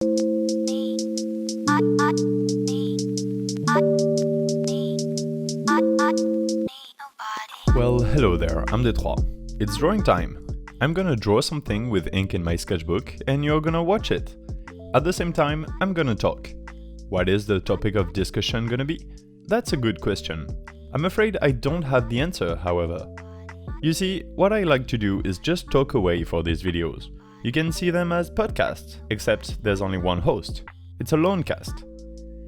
Well, hello there, I'm Détroit. It's drawing time. I'm gonna draw something with ink in my sketchbook and you're gonna watch it. At the same time, I'm gonna talk. What is the topic of discussion gonna be? That's a good question. I'm afraid I don't have the answer, however. You see, what I like to do is just talk away for these videos. You can see them as podcasts, except there's only one host. It's a lone cast.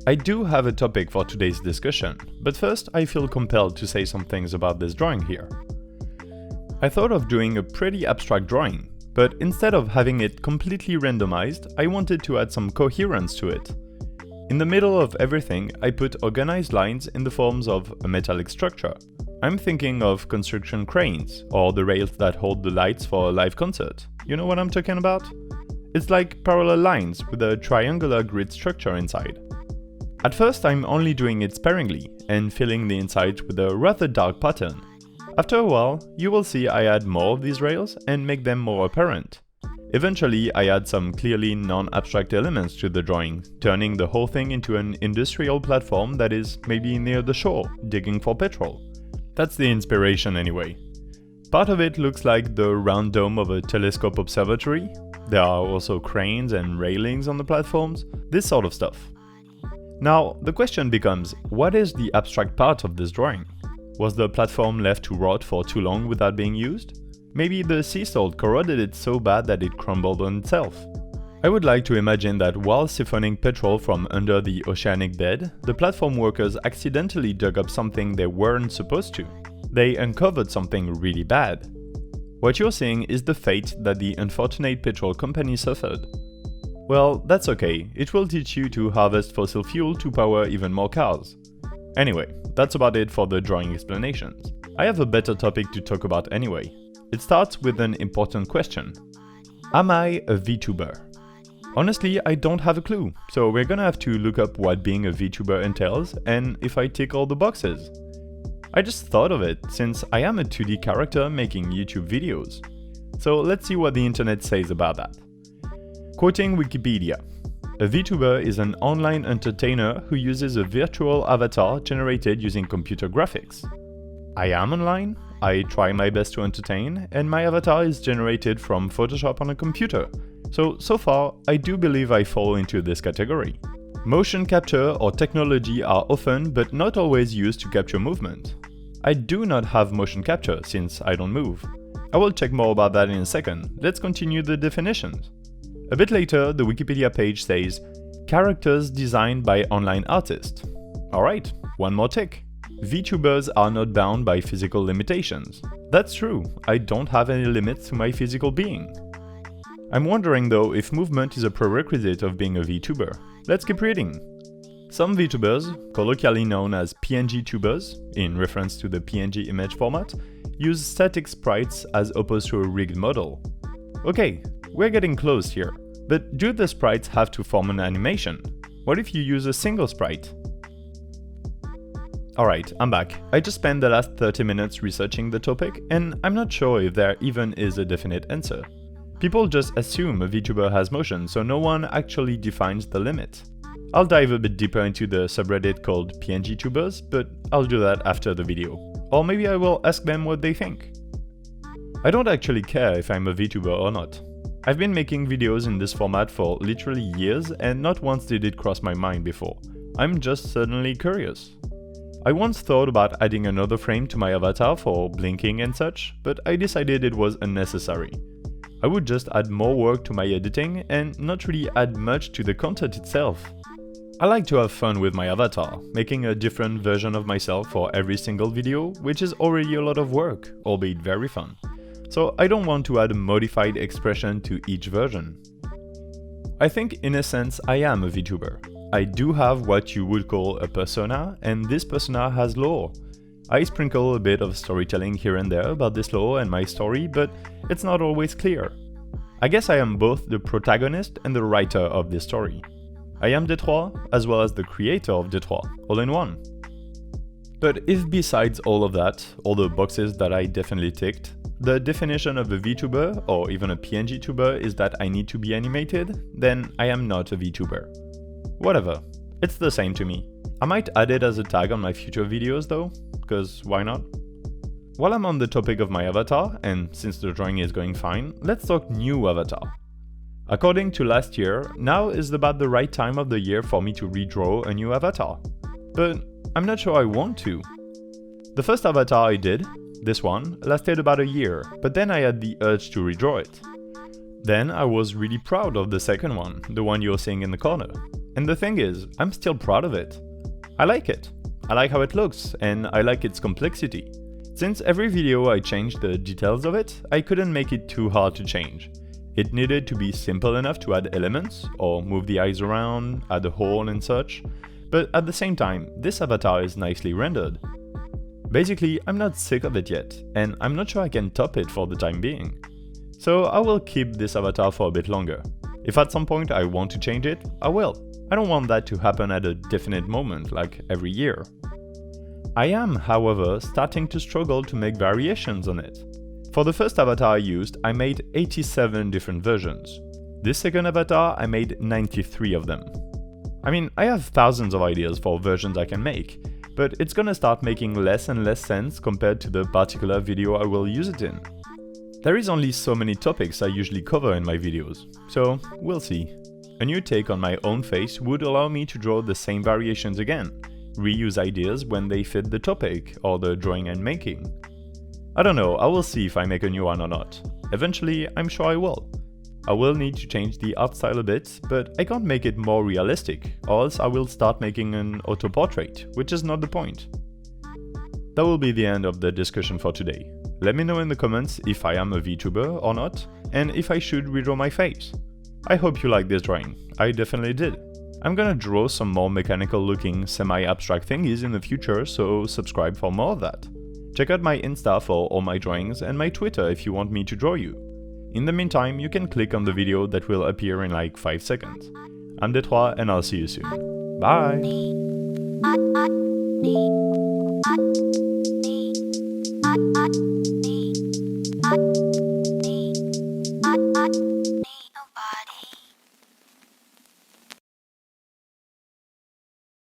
I do have a topic for today's discussion, but first I feel compelled to say some things about this drawing here. I thought of doing a pretty abstract drawing, but instead of having it completely randomized, I wanted to add some coherence to it. In the middle of everything, I put organized lines in the forms of a metallic structure. I'm thinking of construction cranes, or the rails that hold the lights for a live concert. You know what I'm talking about? It's like parallel lines with a triangular grid structure inside. At first I'm only doing it sparingly and filling the inside with a rather dark pattern. After a while, you will see I add more of these rails and make them more apparent. Eventually I add some clearly non-abstract elements to the drawing, turning the whole thing into an industrial platform that is maybe near the shore, digging for petrol. That's the inspiration anyway. Part of it looks like the round dome of a telescope observatory. There are also cranes and railings on the platforms, this sort of stuff. Now, the question becomes, what is the abstract part of this drawing? Was the platform left to rot for too long without being used? Maybe the sea salt corroded it so bad that it crumbled on itself. I would like to imagine that while siphoning petrol from under the oceanic bed, the platform workers accidentally dug up something they weren't supposed to. They uncovered something really bad. What you're seeing is the fate that the unfortunate petrol company suffered. Well, that's okay, it will teach you to harvest fossil fuel to power even more cars. Anyway, that's about it for the drawing explanations. I have a better topic to talk about anyway. It starts with an important question. Am I a Vtuber? Honestly, I don't have a clue, so we're gonna have to look up what being a Vtuber entails and if I tick all the boxes. I just thought of it, since I am a 2D character making YouTube videos. So let's see what the internet says about that. Quoting Wikipedia, a Vtuber is an online entertainer who uses a virtual avatar generated using computer graphics. I am online, I try my best to entertain, and my avatar is generated from Photoshop on a computer. So far, I do believe I fall into this category. Motion capture or technology are often but not always used to capture movement. I do not have motion capture since I don't move. I will check more about that in a second. Let's continue the definitions. A bit later, the Wikipedia page says, characters designed by online artists. Alright, one more tick. Vtubers are not bound by physical limitations. That's true, I don't have any limits to my physical being. I'm wondering though if movement is a prerequisite of being a Vtuber. Let's keep reading. Some Vtubers, colloquially known as pngtubers, in reference to the PNG image format, use static sprites as opposed to a rigged model. Okay, we're getting close here, but do the sprites have to form an animation? What if you use a single sprite? Alright, I'm back. I just spent the last 30 minutes researching the topic, and I'm not sure if there even is a definite answer. People just assume a Vtuber has motion, so no one actually defines the limit. I'll dive a bit deeper into the subreddit called pngtubers, but I'll do that after the video. Or maybe I will ask them what they think. I don't actually care if I'm a Vtuber or not. I've been making videos in this format for literally years and not once did it cross my mind before. I'm just suddenly curious. I once thought about adding another frame to my avatar for blinking and such, but I decided it was unnecessary. I would just add more work to my editing and not really add much to the content itself. I like to have fun with my avatar, making a different version of myself for every single video, which is already a lot of work, albeit very fun. So I don't want to add a modified expression to each version. I think in a sense I am a Vtuber. I do have what you would call a persona, and this persona has lore. I sprinkle a bit of storytelling here and there about this lore and my story, but it's not always clear. I guess I am both the protagonist and the writer of this story. I am Détroit, as well as the creator of Détroit, all in one. But if besides all of that, all the boxes that I definitely ticked, the definition of a Vtuber or even a pngtuber is that I need to be animated, then I am not a Vtuber. Whatever, it's the same to me. I might add it as a tag on my future videos though, because why not? While I'm on the topic of my avatar, and since the drawing is going fine, let's talk new avatar. According to last year, now is about the right time of the year for me to redraw a new avatar. But I'm not sure I want to. The first avatar I did, this one, lasted about a year, but then I had the urge to redraw it. Then I was really proud of the second one, the one you're seeing in the corner. And the thing is, I'm still proud of it. I like it. I like how it looks, and I like its complexity. Since every video I changed the details of it, I couldn't make it too hard to change. It needed to be simple enough to add elements, or move the eyes around, add a hole and such, but at the same time, this avatar is nicely rendered. Basically, I'm not sick of it yet, and I'm not sure I can top it for the time being. So I will keep this avatar for a bit longer. If at some point I want to change it, I will. I don't want that to happen at a definite moment, like every year. I am, however, starting to struggle to make variations on it. For the first avatar I used, I made 87 different versions. This second avatar, I made 93 of them. I mean, I have thousands of ideas for versions I can make, but it's gonna start making less and less sense compared to the particular video I will use it in. There is only so many topics I usually cover in my videos, so we'll see. A new take on my own face would allow me to draw the same variations again, reuse ideas when they fit the topic or the drawing I'm making. I don't know, I will see if I make a new one or not. Eventually, I'm sure I will. I will need to change the art style a bit, but I can't make it more realistic, or else I will start making an auto-portrait, which is not the point. That will be the end of the discussion for today. Let me know in the comments if I am a Vtuber or not, and if I should redraw my face. I hope you liked this drawing, I definitely did. I'm gonna draw some more mechanical looking semi-abstract thingies in the future, so subscribe for more of that. Check out my Insta for all my drawings and my Twitter if you want me to draw you. In the meantime, you can click on the video that will appear in like 5 seconds. I'm Detroit and I'll see you soon. Bye!